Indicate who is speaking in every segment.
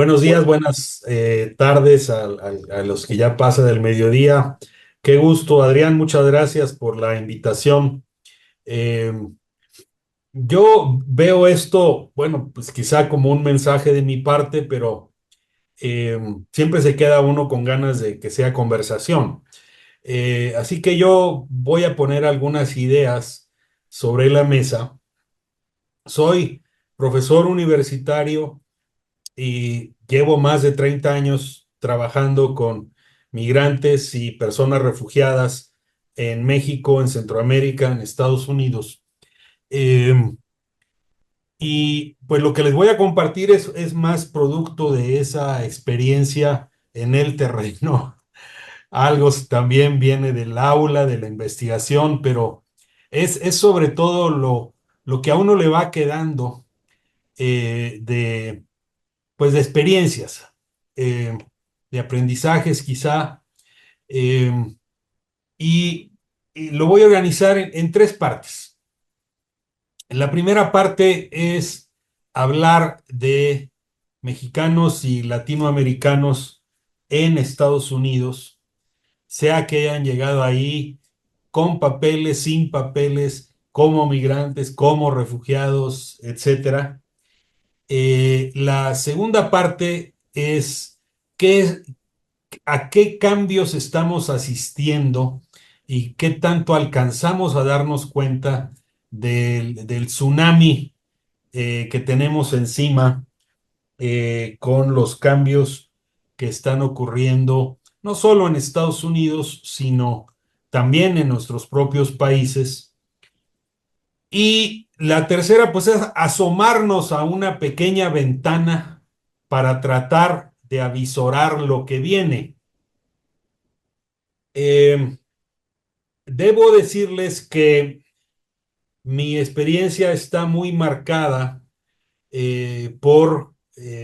Speaker 1: Buenos días,
Speaker 2: Hola.
Speaker 1: buenas tardes a los que ya pasa del mediodía. Qué gusto, Adrián, muchas gracias por la invitación. Eh, yo veo esto, bueno, pues quizá como un mensaje de mi parte, pero eh, siempre se queda uno con ganas de que sea conversación. Así que yo voy a poner algunas ideas sobre la mesa. Soy profesor universitario y llevo más de 30 años trabajando con migrantes y personas refugiadas en México, en Centroamérica, en Estados Unidos. Eh, y pues lo que les voy a compartir es más producto de esa experiencia en el terreno. Algo también viene del aula, de la investigación, pero es sobre todo lo que a uno le va quedando de pues de experiencias, eh, de aprendizajes quizá, eh, y, y lo voy a organizar en tres partes. La primera parte es hablar de mexicanos y latinoamericanos en Estados Unidos, sea que hayan llegado ahí con papeles, sin papeles, como migrantes, como refugiados, etcétera. La segunda parte es qué, a qué cambios estamos asistiendo y qué tanto alcanzamos a darnos cuenta del tsunami que tenemos encima con los cambios que están ocurriendo, no solo en Estados Unidos, sino también en nuestros propios países. Y la tercera, pues, es asomarnos a una pequeña ventana para tratar de avisorar lo que viene. Eh, Debo decirles que mi experiencia está muy marcada por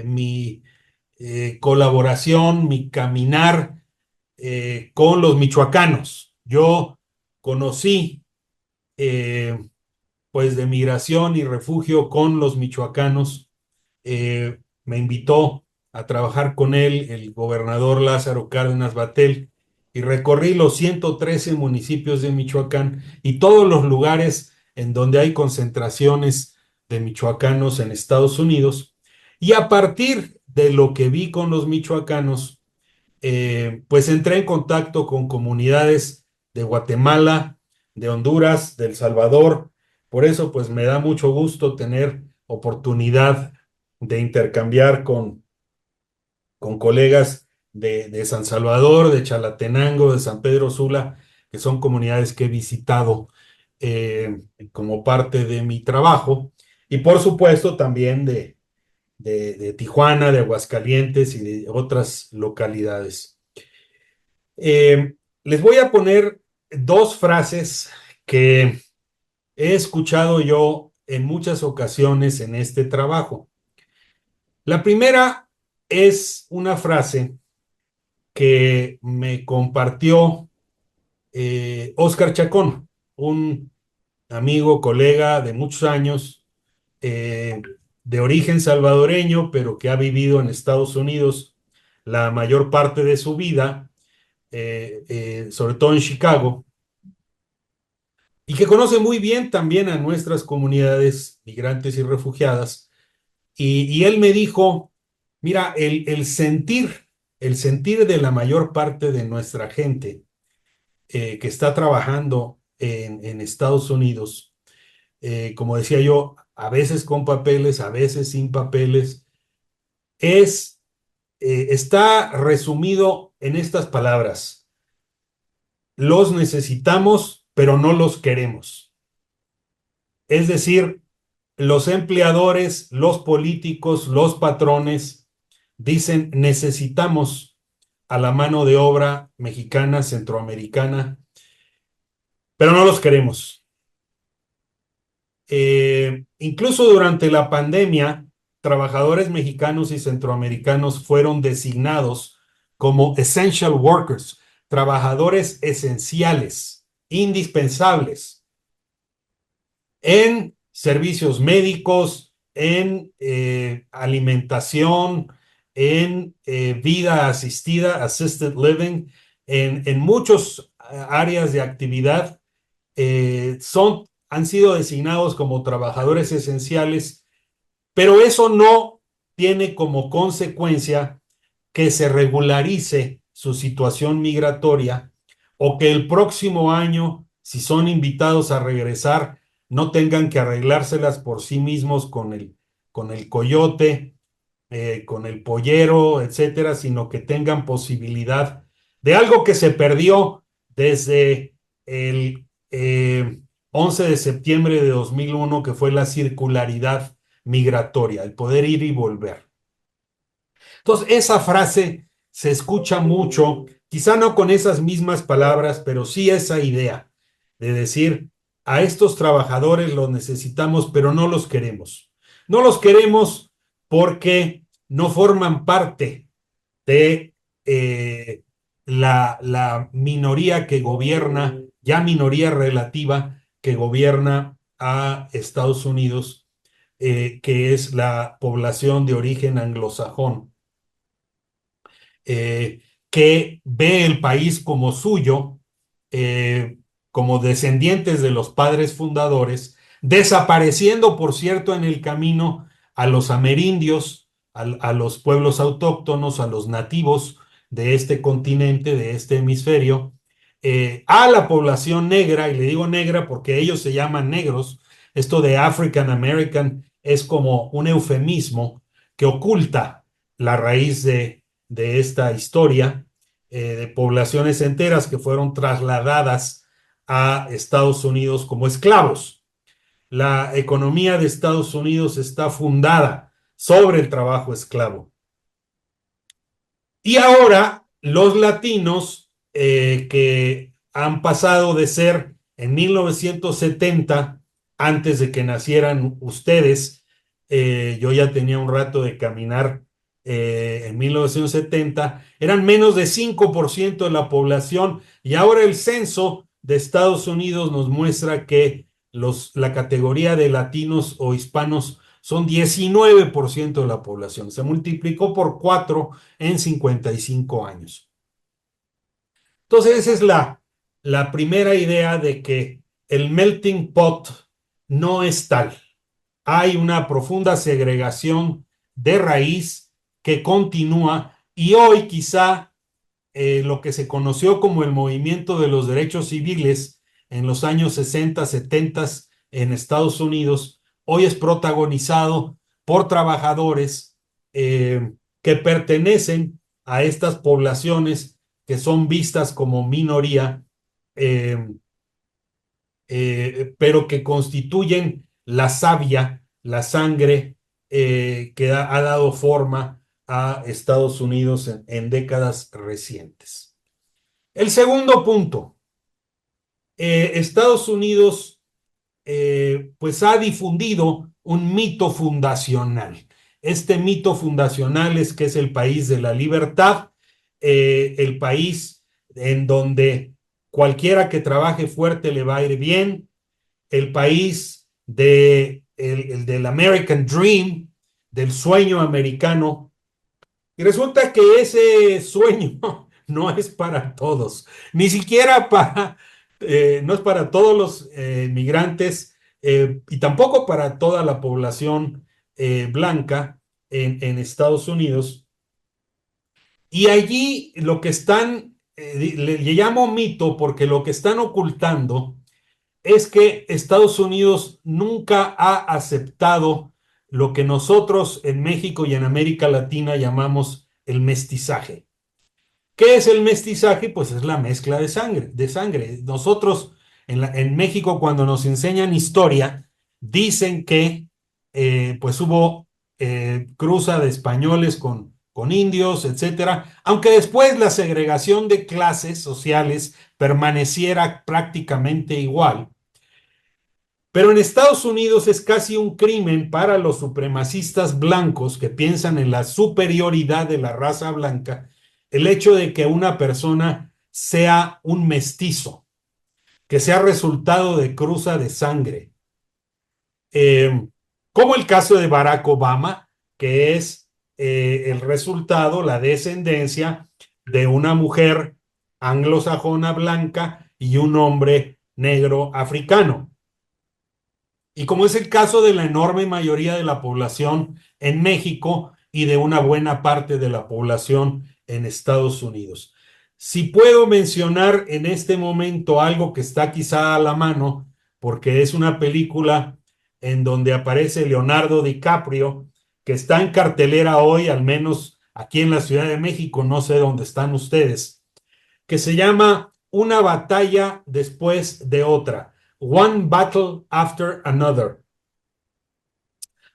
Speaker 1: mi colaboración, mi caminar con los michoacanos. Yo conocí eh, pues de migración y refugio con los michoacanos. Me invitó a trabajar con él el gobernador Lázaro Cárdenas Batel y recorrí los 113 municipios de Michoacán y todos los lugares en donde hay concentraciones de michoacanos en Estados Unidos. Y a partir de lo que vi con los michoacanos, pues entré en contacto con comunidades de Guatemala, de Honduras, de El Salvador. Por eso, pues me da mucho gusto tener oportunidad de intercambiar con colegas de San Salvador, de Chalatenango, de San Pedro Sula, que son comunidades que he visitado eh, como parte de mi trabajo. Y por supuesto también de Tijuana, de Aguascalientes y de otras localidades. Les voy a poner dos frases que he escuchado yo en muchas ocasiones en este trabajo. La primera es una frase que me compartió Oscar Chacón, un amigo, colega de muchos años, eh, de origen salvadoreño, pero que ha vivido en Estados Unidos la mayor parte de su vida, sobre todo en Chicago, y que conoce muy bien también a nuestras comunidades migrantes y refugiadas. Y él me dijo, mira, el sentir de la mayor parte de nuestra gente que está trabajando en Estados Unidos, como decía yo, a veces con papeles, a veces sin papeles, es, está resumido en estas palabras: los necesitamos, pero no los queremos. Es decir, los empleadores, los políticos, los patrones dicen necesitamos a la mano de obra mexicana, centroamericana, pero no los queremos. Incluso durante la pandemia, trabajadores mexicanos y centroamericanos fueron designados como essential workers, trabajadores esenciales, indispensables en servicios médicos, en alimentación, en vida asistida, assisted living, en muchas áreas de actividad, han sido designados como trabajadores esenciales, pero eso no tiene como consecuencia que se regularice su situación migratoria o que el próximo año, si son invitados a regresar, no tengan que arreglárselas por sí mismos con el coyote, con el pollero, etcétera, sino que tengan posibilidad de algo que se perdió desde el 11 de septiembre de 2001, que fue la circularidad migratoria, el poder ir y volver. Entonces, esa frase se escucha mucho, quizá no con esas mismas palabras, pero sí esa idea de decir, a estos trabajadores los necesitamos, pero no los queremos. No los queremos porque no forman parte de la minoría que gobierna, ya minoría relativa, que gobierna a Estados Unidos, que es la población de origen anglosajón, eh, que ve el país como suyo, eh, como descendientes de los padres fundadores, desapareciendo, por cierto, en el camino a los amerindios, a los pueblos autóctonos, a los nativos de este continente, de este hemisferio, a la población negra, y le digo negra porque ellos se llaman negros. Esto de African American es como un eufemismo que oculta la raíz de esta historia, de poblaciones enteras que fueron trasladadas a Estados Unidos como esclavos. La economía de Estados Unidos está fundada sobre el trabajo esclavo. Y ahora los latinos, que han pasado de ser en 1970, antes de que nacieran ustedes, yo ya tenía un rato de caminar, en 1970, eran menos de 5% de la población, y ahora el censo de Estados Unidos nos muestra que la categoría de latinos o hispanos son 19% de la población. Se multiplicó por 4 en 55 años. Entonces, esa es la primera idea de que el melting pot no es tal. Hay una profunda segregación de raíz que continúa, y hoy quizá lo que se conoció como el movimiento de los derechos civiles en los años 60, 70 en Estados Unidos, hoy es protagonizado por trabajadores que pertenecen a estas poblaciones que son vistas como minoría, eh, pero que constituyen la savia, la sangre, que ha dado forma a Estados Unidos en décadas recientes. El segundo punto, Estados Unidos pues ha difundido un mito fundacional. Este mito fundacional es que es el país de la libertad, el país en donde cualquiera que trabaje fuerte le va a ir bien, el país del American Dream, del sueño americano. Y resulta que ese sueño no es para todos, ni siquiera no es para todos los migrantes, y tampoco para toda la población blanca en Estados Unidos. Y allí lo que están, le llamo mito porque lo que están ocultando es que Estados Unidos nunca ha aceptado lo que nosotros en México y en América Latina llamamos el mestizaje. ¿Qué es el mestizaje? Pues es la mezcla de sangre, de sangre. Nosotros en México, cuando nos enseñan historia, dicen que pues hubo cruza de españoles con indios, etcétera, aunque después la segregación de clases sociales permaneciera prácticamente igual. Pero en Estados Unidos es casi un crimen para los supremacistas blancos que piensan en la superioridad de la raza blanca el hecho de que una persona sea un mestizo, que sea resultado de cruza de sangre. Como el caso de Barack Obama, que es el resultado, la descendencia de una mujer anglosajona blanca y un hombre negro africano. Y como es el caso de la enorme mayoría de la población en México y de una buena parte de la población en Estados Unidos. Si puedo mencionar en este momento algo que está quizá a la mano, porque es una película en donde aparece Leonardo DiCaprio, que está en cartelera hoy, al menos aquí en la Ciudad de México, no sé dónde están ustedes, que se llama Una batalla después de otra. One Battle After Another.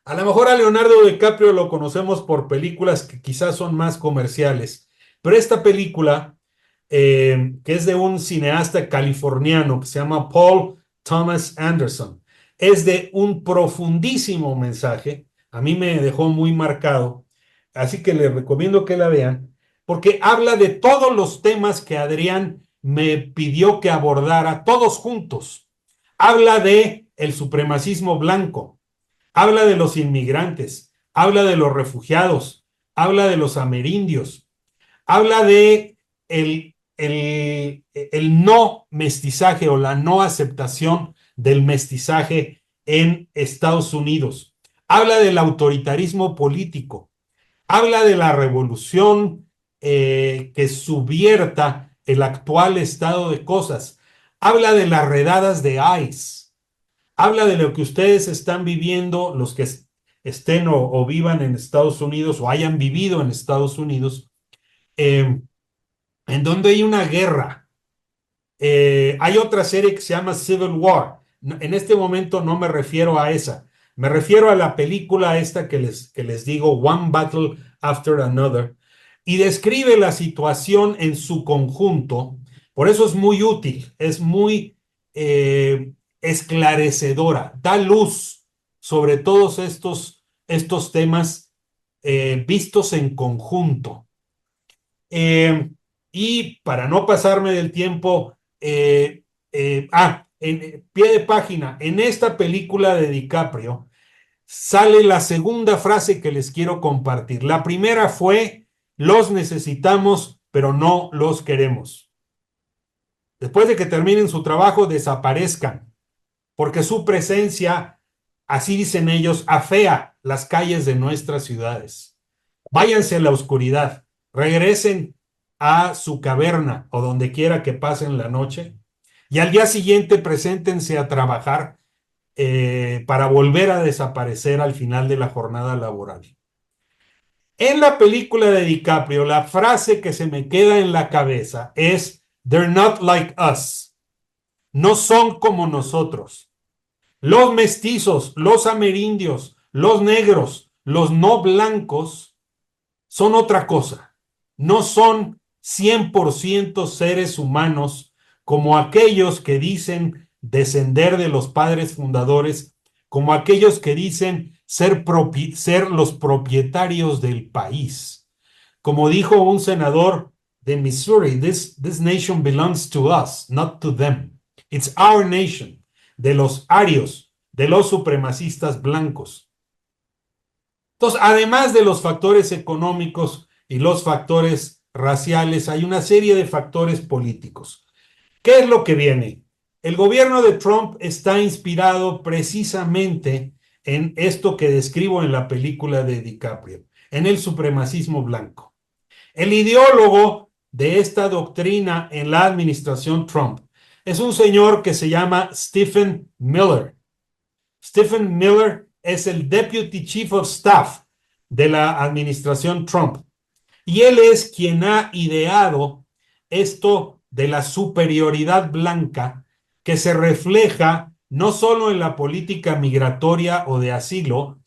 Speaker 1: A lo mejor a Leonardo DiCaprio lo conocemos por películas que quizás son más comerciales, pero esta película, que es de un cineasta californiano que se llama Paul Thomas Anderson, es de un profundísimo mensaje. A mí me dejó muy marcado, así que les recomiendo que la vean, porque habla de todos los temas que Adrián me pidió que abordara, todos juntos. Habla de el supremacismo blanco, habla de los inmigrantes, habla de los refugiados, habla de los amerindios, habla de el no mestizaje o la no aceptación del mestizaje en Estados Unidos, habla del autoritarismo político, habla de la revolución que subvierta el actual estado de cosas, habla de las redadas de ICE, habla de lo que ustedes están viviendo, los que estén o vivan en Estados Unidos o hayan vivido en Estados Unidos, eh, en donde hay una guerra. Hay otra serie que se llama Civil War. En este momento no me refiero a esa. Me refiero a la película esta que les digo, One Battle After Another, y describe la situación en su conjunto. Por eso es muy útil, es muy esclarecedora, da luz sobre todos estos temas vistos en conjunto. Eh, y para no pasarme del tiempo, en pie de página, en esta película de DiCaprio sale la segunda frase que les quiero compartir. La primera fue, los necesitamos, pero no los queremos. Después de que terminen su trabajo, desaparezcan, porque su presencia, así dicen ellos, afea las calles de nuestras ciudades. Váyanse a la oscuridad, regresen a su caverna o donde quiera que pasen la noche y al día siguiente preséntense a trabajar para volver a desaparecer al final de la jornada laboral. En la película de DiCaprio, la frase que se me queda en la cabeza es, "They're not like us", no son como nosotros. Los mestizos, los amerindios, los negros, los no blancos son otra cosa. No son 100% seres humanos como aquellos que dicen descender de los padres fundadores, como aquellos que dicen ser los propietarios del país. Como dijo un senador de Missouri, this nation belongs to us, not to them. It's our nation, de los arios, de los supremacistas blancos. Entonces, además de los factores económicos y los factores raciales, hay una serie de factores políticos. ¿Qué es lo que viene? El gobierno de Trump está inspirado precisamente en esto que describo en la película de DiCaprio, en el supremacismo blanco. El ideólogo de esta doctrina en la administración Trump es un señor que se llama Stephen Miller. Stephen Miller es el Deputy Chief of Staff de la administración Trump. Y él es quien ha ideado esto de la superioridad blanca que se refleja no solo en la política migratoria o de asilo,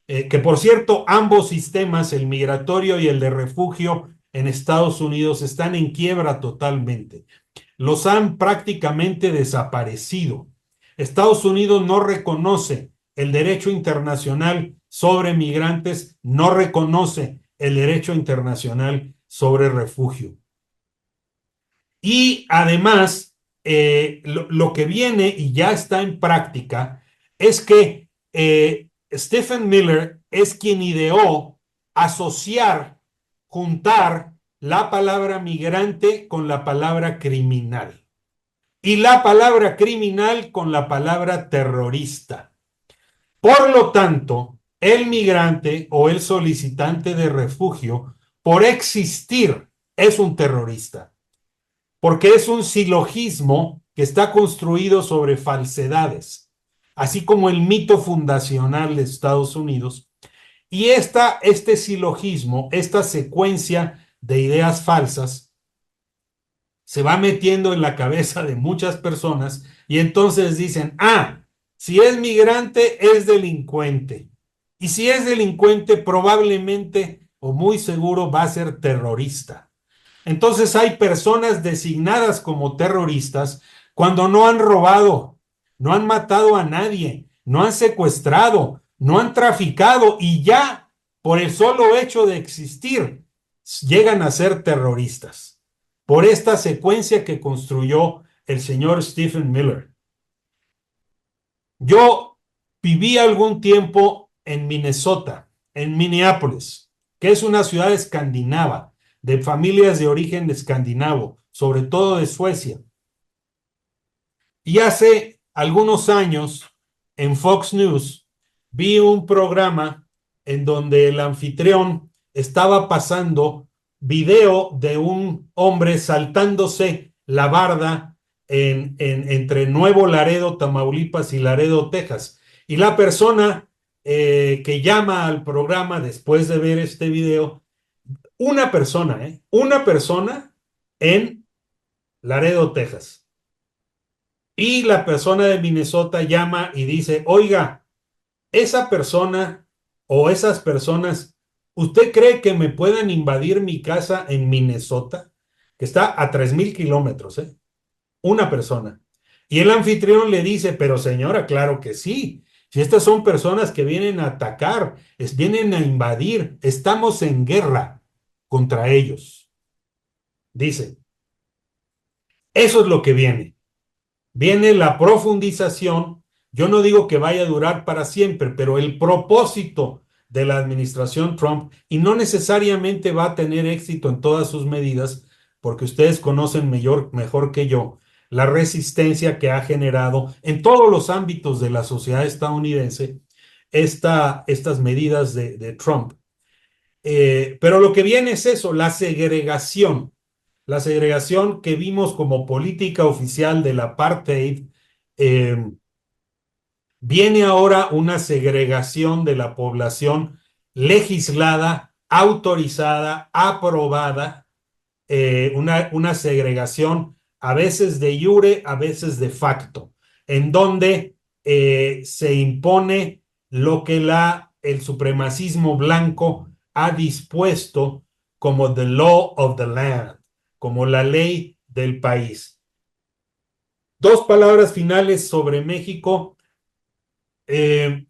Speaker 1: que por cierto, ambos sistemas, el migratorio y el de refugio en Estados Unidos, están en quiebra totalmente. Los han prácticamente desaparecido. Estados Unidos no reconoce el derecho internacional sobre migrantes, no reconoce el derecho internacional sobre refugio. Y además, lo que viene y ya está en práctica es que Stephen Miller es quien ideó asociar, juntar la palabra migrante con la palabra criminal y la palabra criminal con la palabra terrorista. Por lo tanto, el migrante o el solicitante de refugio, por existir, es un terrorista, porque es un silogismo que está construido sobre falsedades, así como el mito fundacional de Estados Unidos. Y este silogismo, esta secuencia de ideas falsas, se va metiendo en la cabeza de muchas personas y entonces dicen, si es migrante es delincuente. Y si es delincuente probablemente o muy seguro va a ser terrorista. Entonces hay personas designadas como terroristas cuando no han robado, no han matado a nadie, no han secuestrado, no han traficado y ya por el solo hecho de existir llegan a ser terroristas. Por esta secuencia que construyó el señor Stephen Miller. Yo viví algún tiempo en Minnesota, en Minneapolis, que es una ciudad escandinava, de familias de origen escandinavo, sobre todo de Suecia. Y hace algunos años, en Fox News, vi un programa en donde el anfitrión estaba pasando video de un hombre saltándose la barda entre Nuevo Laredo, Tamaulipas y Laredo, Texas. Y la persona que llama al programa después de ver este video, una persona en Laredo, Texas. Y la persona de Minnesota llama y dice, oiga, esa persona o esas personas, ¿usted cree que me puedan invadir mi casa en Minnesota? Que está a 3,000 kilómetros, ¿eh? Una persona. Y el anfitrión le dice, pero señora, claro que sí. Si estas son personas que vienen a atacar, vienen a invadir, estamos en guerra contra ellos. Dice, eso es lo que viene. Viene la profundización. Yo no digo que vaya a durar para siempre, pero el propósito de la administración Trump, y no necesariamente va a tener éxito en todas sus medidas, porque ustedes conocen mejor que yo la resistencia que ha generado en todos los ámbitos de la sociedad estadounidense estas medidas de Trump. Pero lo que viene es eso, la segregación que vimos como política oficial del apartheid. Viene ahora una segregación de la población legislada, autorizada, aprobada, una segregación a veces de jure, a veces de facto, en donde se impone lo que el supremacismo blanco ha dispuesto como the law of the land, como la ley del país. Dos palabras finales sobre México.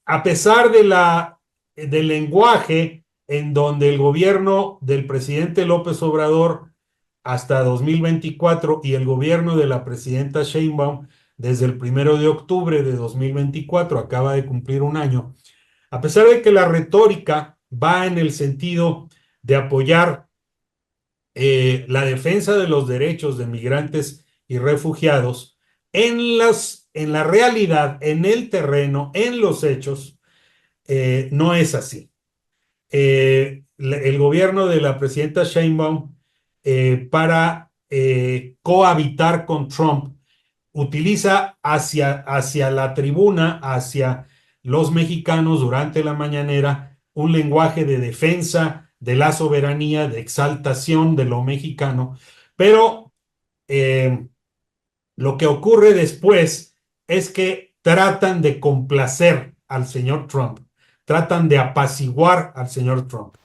Speaker 1: A pesar del lenguaje en donde el gobierno del presidente López Obrador hasta 2024 y el gobierno de la presidenta Sheinbaum desde el 1 de octubre de 2024, acaba de cumplir un año, a pesar de que la retórica va en el sentido de apoyar la defensa de los derechos de migrantes y refugiados, en la realidad, en el terreno, en los hechos, no es así. El gobierno de la presidenta Sheinbaum, para cohabitar con Trump, utiliza hacia la tribuna, hacia los mexicanos durante la mañanera, un lenguaje de defensa de la soberanía, de exaltación de lo mexicano, pero lo que ocurre después es que tratan de complacer al señor Trump, tratan de apaciguar al señor Trump.